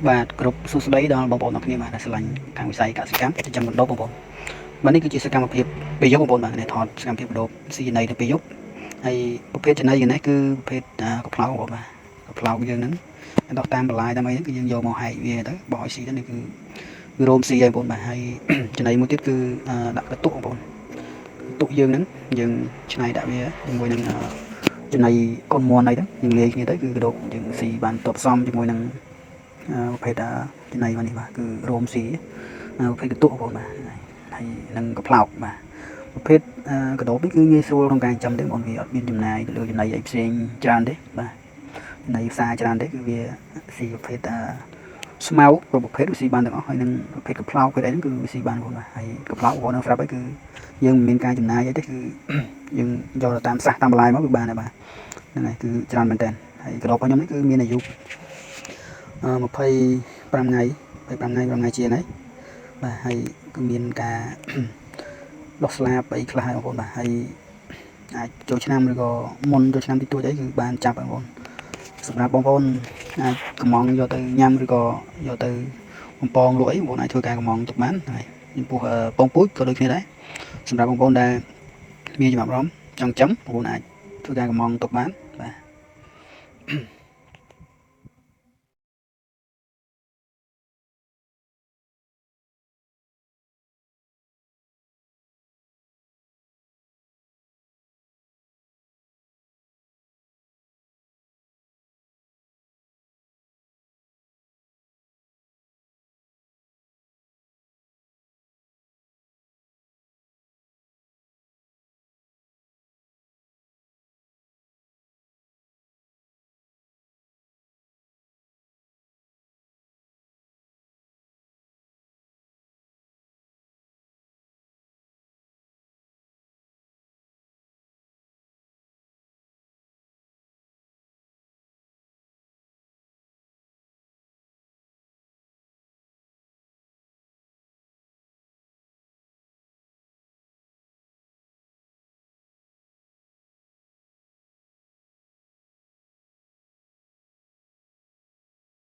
បាទគ្រប់សួស្តីដល់បងប្អូនទាំងគ្នាបាទដែលស្រឡាញ់ខាងវិស័យកសិកម្មចិញ្ចឹមបណ្ដុះបងប្អូនបាទនេះគឺជាសកម្មភាពពេលយប់បងប្អូនបាទនេះថតសកម្មភាពបណ្ដុះស៊ីចំណីនៅពេលយប់ហើយប្រភេទចំណីនេះគឺប្រភេទកផ្លោកបងប្អូនបាទកផ្លោកយើងហ្នឹងដោះតាមបន្លាយតាមអីហ្នឹងគឺយើងយកមកហែកវាទៅបោះឲ្យស៊ីទៅនេះគឺរោមស៊ីហើយបងប្អូនបាទហើយចំណីមួយទៀតគឺដាក់កន្ទុកបងប្អូនកន្ទុកយើងហ្នឹងយើងឆ្នៃដាក់វាជាមួយនឹងចំណីកូនមន់អីហ្នឹងយើងលាយគ្នាទៅគឺកដោកយើងស៊ីបានតបផ្សំជាមួយនឹងប្រភេទចំណីនេះបាទគឺរោមស៊ីប្រភេទកន្ទុកបងប្អូនបាទហើយនឹងកផ្លោកបាទប្រភេទកដោបនេះគឺងាយស្រួលក្នុងការចិញ្ចឹមទេបងប្អូនវាអត់មានចំណាយទៅលើចំណីអីផ្សេងច្រើនទេបាទចំណីផ្សារច្រើនទេគឺវាស៊ីប្រភេទស្មៅគ្រប់ប្រភេទវាស៊ីបានទាំងអស់ហើយនឹងប្រភេទកផ្លោកប្រភេទអីហ្នឹងគឺវាស៊ីបានបងប្អូនបាទហើយកផ្លោកបងប្អូននឹងស្រាប់ហើយគឺយើងមិនមានការចំណាយអីទេគឺយើងយកទៅតាមសាសតាមបន្លាយមកគឺបានហើយបាទហ្នឹងហើយគឺច្រើនមែនតើហើយកដោបរបស់ខ្ញុំនេះគឺមានអាយុ25ថ្ងៃ5ថ្ងៃជាងហើយបាទហើយគឺមានការដោះស្លាបអីខ្លះហើយបងប្អូនបាទហើយអាចចូលឆ្នាំឬក៏មុនចូលឆ្នាំទីទួចអីគឺបានចាប់បងប្អូនសម្រាប់បងប្អូនអាចកំងយកទៅញ៉ាំឬក៏យកទៅបំពងលក់អីបងប្អូនអាចធ្វើការកំងទុកបានហើយចំពោះពងពូជក៏ដូចគ្នាដែរសម្រាប់បងប្អូនដែលមានចំណាប់អារម្មណ៍ចង់ចិញ្ចឹមបងប្អូនអាចធ្វើការកំងទុកបានបាទ